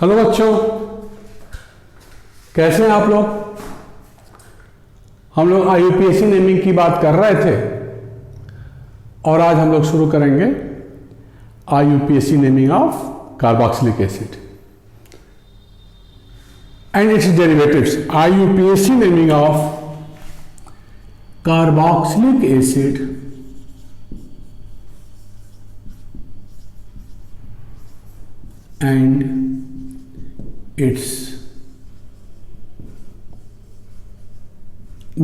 Hello बच्चों, कैसे हैं आप लोग। हम लोग IUPAC नेमिंग की बात कर रहे थे और आज हम लोग शुरू करेंगे IUPAC naming of carboxylic acid and it's derivatives. IUPAC naming of carboxylic acid and its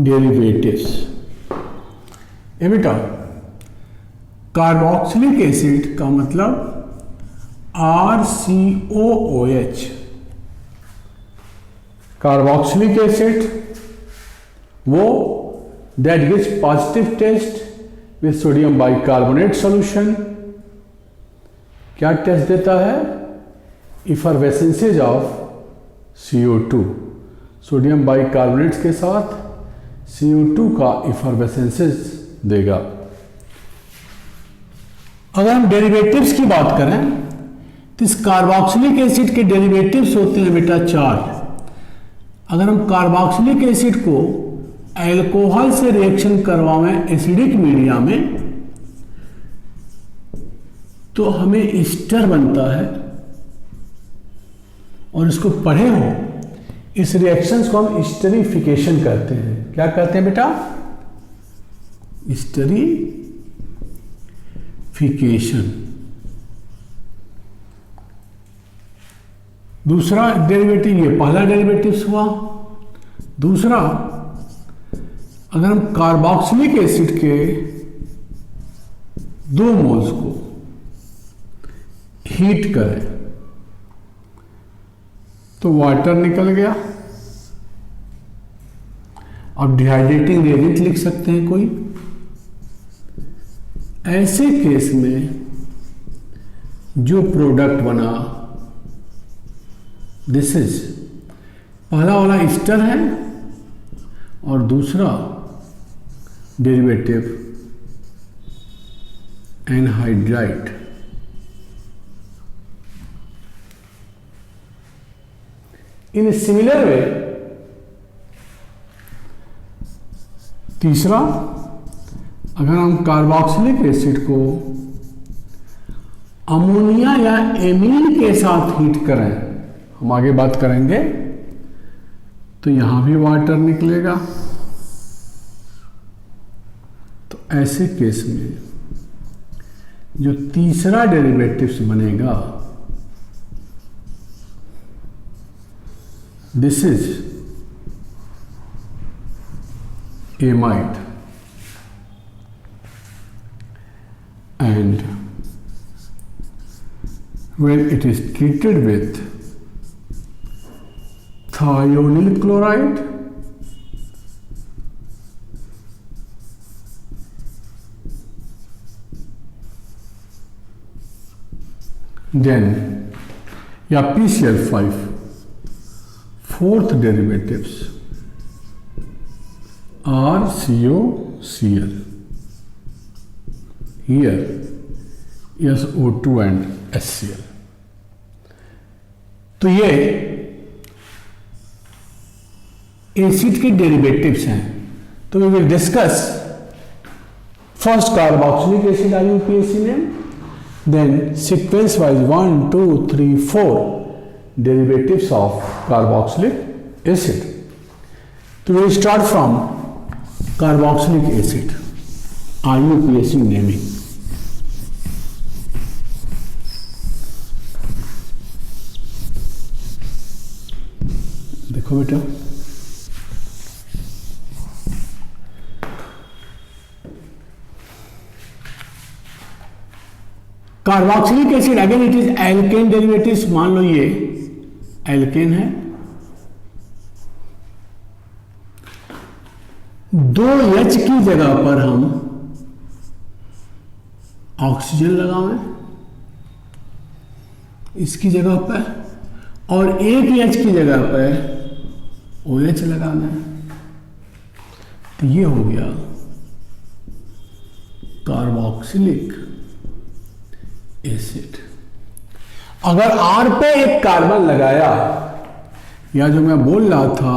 derivatives। ये बेटा कार्बोक्सिलिक एसिड का मतलब RCOOH, कार्बोक्सिलिक एसिड वो that gives positive test with sodium bicarbonate solution। क्या टेस्ट देता है? इफरवेसेंसेज ऑफ CO2, सोडियम बाइकार्बोनेट्स के साथ CO2 का इफरवेसेंसेज देगा। अगर हम डेरिवेटिव्स की बात करें तो इस कार्बोक्सिलिक एसिड के डेरिवेटिव्स होते हैं बेटा 4। अगर हम कार्बोक्सिलिक एसिड को अल्कोहल से रिएक्शन करवाएं एसिडिक मीडिया में तो हमें ईस्टर बनता है, और इसको पढ़े हो इस रिएक्शंस को हम ईस्टरीफिकेशन कहते हैं। क्या कहते हैं बेटा? ईस्टरीफिकेशन। दूसरा डेरिवेटिव, ये पहला डेरिवेटिव हुआ। दूसरा, अगर हम कार्बोक्सिलिक एसिड के 2 मोल्स को हीट करें तो वाटर निकल गया। अब डिहाइड्रेटिंग एजेंट लिख सकते हैं कोई। ऐसे केस में जो प्रोडक्ट बना, दिस इज पहला वाला ईस्टर है और दूसरा derivative anhydride. In similar way तीसरा, अगर हम कार्बोक्सिलिक एसिड को अमोनिया या एमीन के साथ हीट करें, हम आगे बात करेंगे, तो यहां भी वाटर निकलेगा। तो ऐसे केस में जो तीसरा डेरिवेटिव्स बनेगा, this is amide, and when it is treated with thionyl chloride, then या PCl5 fourth derivatives RCOCl, here SO2 and HCl। तो ये एसिड के डेरिवेटिव्स हैं। तो we will discuss first carboxylic acid IUPAC name, then sequence wise 1 2 3 4 derivatives of carboxylic acid। So we will start from carboxylic acid, IUPAC naming। देखो बेटा, carboxylic acid again it is alkane derivatives. मान लो ये alkene है, 2H की जगह पर हम ऑक्सीजन लगावें इसकी जगह पर, और 1H की जगह पर OH लगाना है। तो ये हो गया कार्बोक्सिलिक एसिड। अगर R पे एक कार्बन लगाया, या जो मैं बोल रहा था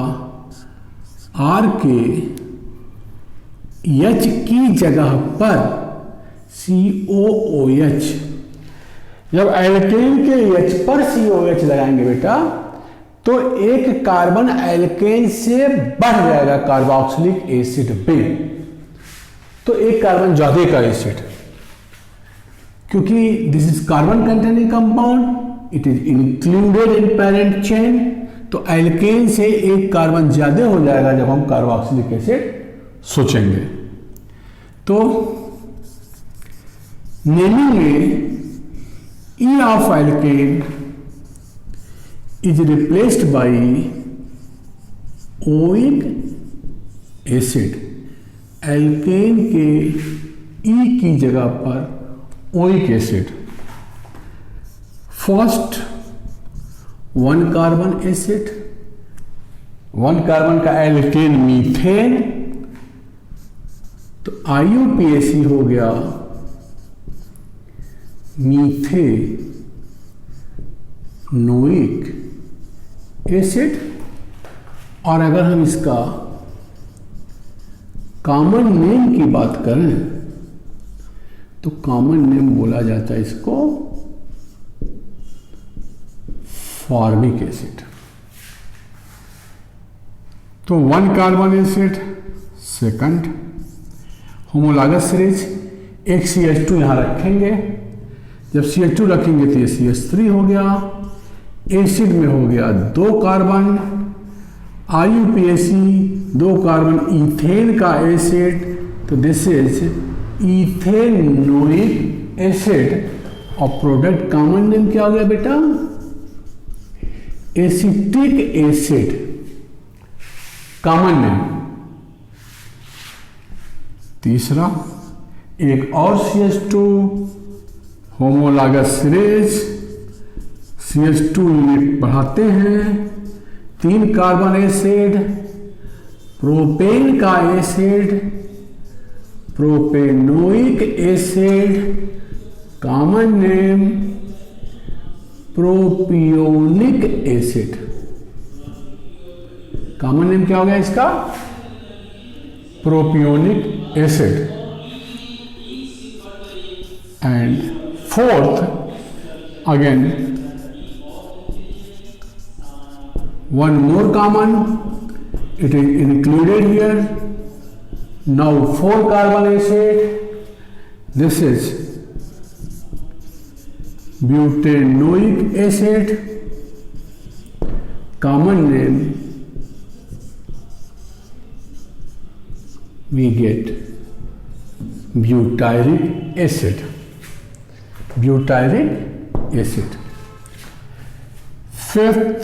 R के H की जगह पर COOH, जब एल्केन के H पर COH लगाएंगे बेटा तो एक कार्बन एल्केन से बढ़ जाएगा कार्बोक्सिलिक एसिड पे, तो एक कार्बन ज्यादा का एसिड, क्योंकि this is carbon containing compound, it is included in parent chain, तो एल्केन से एक कार्बन ज्यादा हो जाएगा जब हम कार्बोक्सिलिक एसिड सोचेंगे। तो नेमिंग में E of alkane is replaced by oic acid, alkane के E की जगह पर oic acid. First one carbon acid, one carbon का एल्केन मीथेन, तो IUPAC हो गया मीथेनोइक एसिड। और अगर हम इसका कॉमन नेम की बात करें तो कॉमन नेम बोला जाता है इसको फॉर्मिक एसिड। तो one carbon acid, second homologous series, एक CH2 यहां रखेंगे, जब CH2 रखेंगे तो ये CH3 हो गया, एसिड में हो गया दो कार्बन, IUPAC दो कार्बन इथेन का एसिड, तो दिस इज इथेनोइक एसिड। और प्रोडक्ट कॉमन नेम क्या हो गया बेटा? Acetic acid, common name. तीसरा एक और CH2 homologous series, CH2 unit बढ़ाते हैं, तीन कार्बन एसिड, प्रोपेन का acid, propanoic acid, common name propionic acid. Common name क्या हो गया इसका? Propionic acid. And fourth, again one more common, it is included here. Now 4 carbon acid, this is butanoic acid, common name we get butyric acid, butyric acid. Fifth,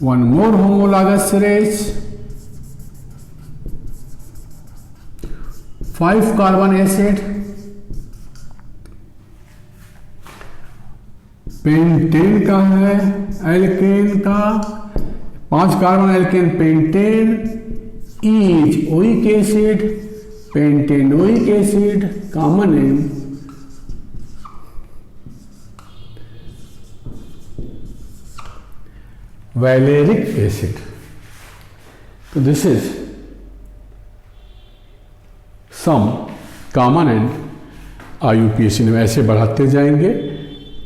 one more homologous series, 5 carbon acid, pentane का है, alkane का, 5 carbon alkane pentane is oic acid, pentanoic acid, common name valeric acid. तो this is some common and IUPAC में ऐसे बढ़ाते जाएंगे,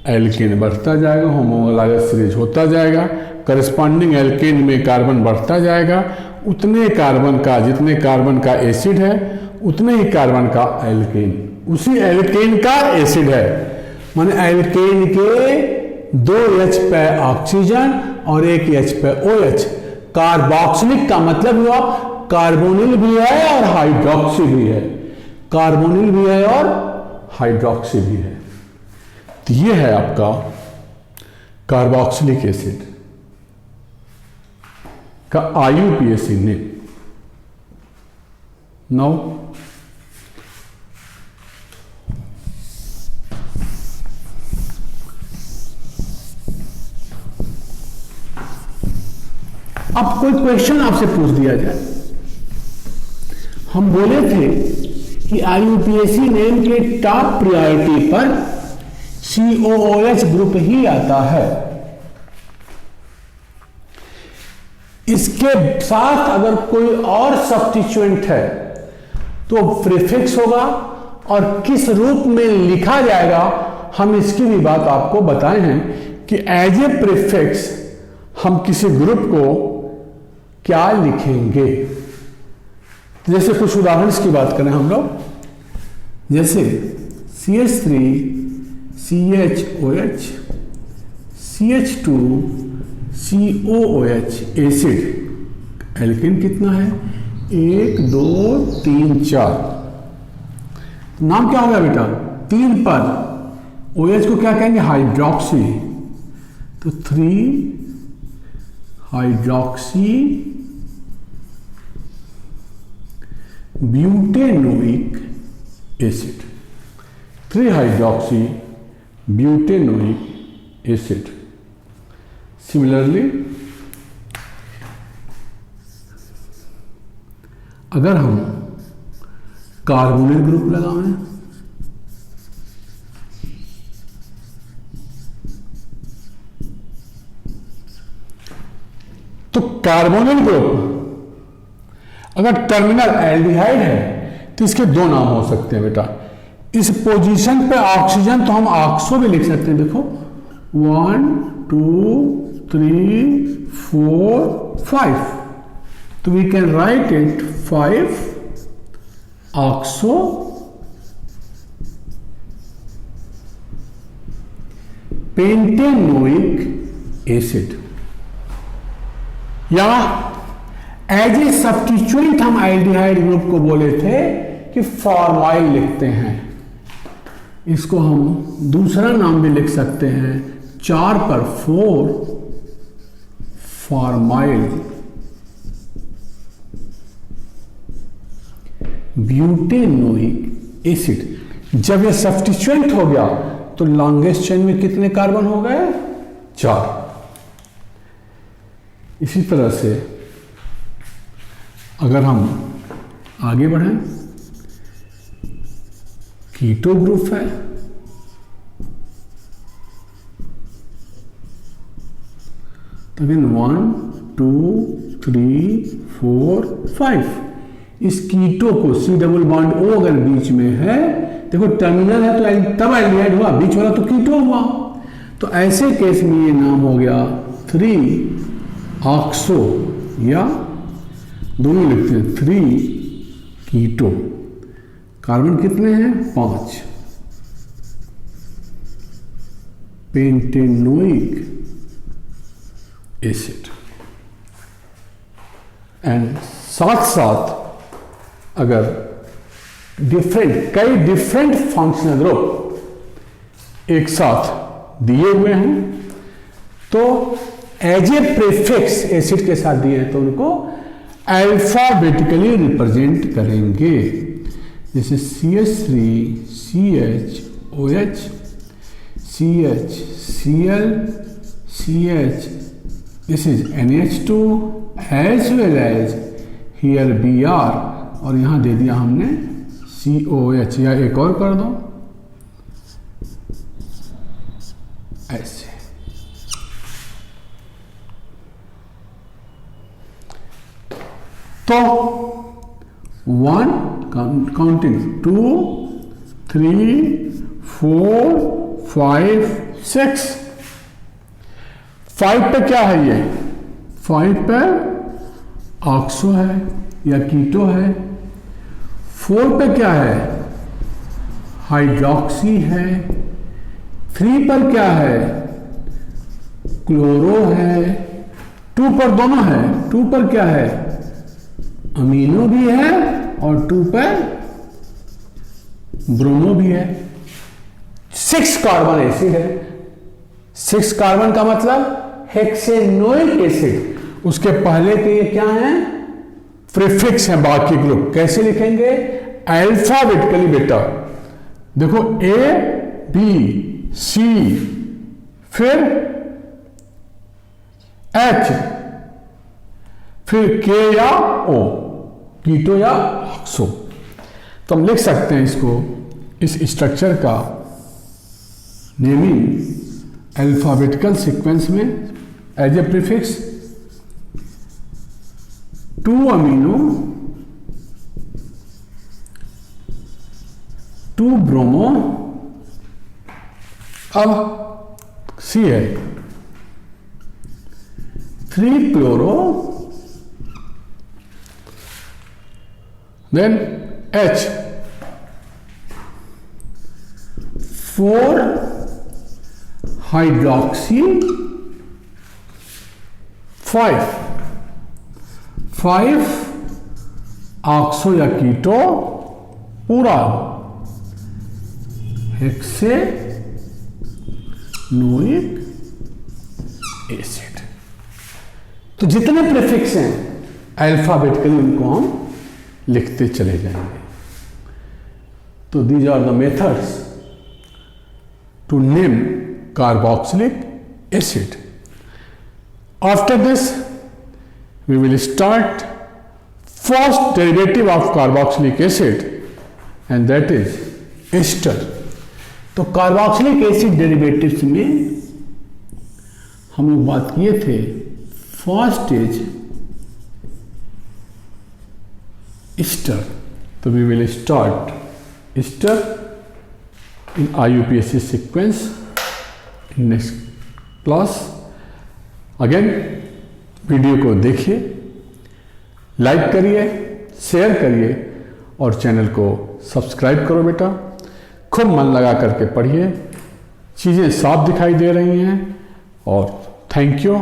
alkene बढ़ता जाएगा, होमोलॉगस सीरीज होता जाएगा, करस्पॉन्डिंग एल्केन में कार्बन बढ़ता जाएगा, उतने कार्बन का, जितने कार्बन का एसिड है उतने ही कार्बन का एल्केन, उसी एल्केन का एसिड है। माने एल्केन के 2 H पे ऑक्सीजन और 1 H पे OH। कार्बोक्सिलिक का मतलब हुआ कार्बोनिल भी है और हाइड्रोक्सी भी है, कार्बोनिल भी है और हाइड्रोक्सी भी है। तो ये है आपका कार्बोक्सिलिक एसिड का IUPAC नेम। नाउ अब कोई क्वेश्चन आपसे पूछ दिया जाए, हम बोले थे कि IUPAC नेम के टॉप प्रायोरिटी पर COOH ग्रुप ही आता है। इसके साथ अगर कोई और सब्स्टिट्यूएंट है तो प्रीफिक्स होगा, और किस रूप में लिखा जाएगा हम इसकी भी बात आपको बताए हैं कि एज ए प्रीफिक्स हम किसी ग्रुप को क्या लिखेंगे। जैसे कुछ उदाहरण की बात करें हम लोग, जैसे CH3 CHOH CH2 COOH acid. Alkene कितना है? 1 2 3 4। नाम क्या हो गया बेटा? 3 पर OH को क्या कहेंगे? हाइड्रोक्सी। तो 3 hydroxy butanoic acid. 3 hydroxy butanoic acid. Similarly अगर हम कार्बोनिल ग्रुप लगाएं तो कार्बोनिल ग्रुप अगर टर्मिनल एल्डिहाइड है तो इसके 2 नाम हो सकते हैं बेटा। इस पोजीशन पे ऑक्सीजन तो हम ऑक्सो भी लिख सकते हैं। देखो 1 2 3 4 5, तो we can write it 5 oxo pentanoic acid. या एज ए सब्स्टिट्यूएंट हम एल्डिहाइड ग्रुप को बोले थे कि फॉर्माइल लिखते हैं। इसको हम दूसरा नाम भी लिख सकते हैं 4 पर 4 फॉर्माइल ब्यूटेनोइक एसिड। जब यह सब्स्टिट्यूएंट हो गया तो लॉन्गेस्ट चेन में कितने कार्बन हो गए? 4। इसी तरह से अगर हम आगे बढ़ें, कीटो ग्रुप है, तो अगेन 1 2 3 4 5। इस कीटो को C डबल बॉन्ड O अगर बीच में है, देखो टर्मिनल है तो तब एल्डिहाइड हुआ, बीच वाला तो कीटो हुआ। तो ऐसे केस में ये नाम हो गया 3 ऑक्सो, या दोनों लिखते हैं 3 कीटो। कार्बन कितने हैं? 5। Pentanoic acid. एंड साथ साथ अगर कई डिफरेंट फंक्शनल ग्रुप एक साथ दिए हुए हैं तो एज ए प्रीफिक्स एसिड के साथ दिए हैं तो उनको अल्फाबेटिकली रिप्रेजेंट करेंगे। जैसे CH3 CHOH CHCl CH, this is NH2 as well as here Br, और यहां दे दिया हमने COH, या एक और कर दो ऐसे। तो 1 काउंटिंग 2 3 4 5 6। 5 पे क्या है? ये 5 पे ऑक्सो है या कीटो है। 4 पे क्या है? हाइड्रोक्सी है। 3 पर क्या है? क्लोरो है। 2 पर दोनों है। 2 पर क्या है? अमीनो भी है और 2 पर ब्रोमो भी है। 6 कार्बन एसिड है। 6 कार्बन का मतलब हेक्सेनोइक एसिड। उसके पहले के ये क्या है? प्रीफिक्स है बाकी ग्रुप। कैसे लिखेंगे? अल्फाबेटिकली बेटा। देखो A B C फिर H फिर K या O, कीटो या ऑक्सो। तो हम लिख सकते हैं इसको, इस स्ट्रक्चर का नेमिंग अल्फाबेटिकल सीक्वेंस में as a prefix 2 amino 2 bromo, अब सी है 3 chloro, then H 4 hydroxy 5 oxo या कीटो पूरा हेक्सेनोइक एसिड। तो जितने प्रीफिक्स हैं अल्फाबेटिकली उनको हम लिखते चले जाएंगे। तो these are the methods to name carboxylic acid. After this we will start first derivative of carboxylic acid and that is ester. तो कार्बोक्सिलिक एसिड डेरिवेटिव्स में हम लोग बात किए थे फर्स्ट इज एस्टर। तो we will start ester in IUPAC sequence in next class. Again video को देखिए, लाइक करिए, शेयर करिए और चैनल को सब्सक्राइब करो बेटा। खूब मन लगा करके पढ़िए, चीज़ें साफ दिखाई दे रही हैं। और थैंक यू।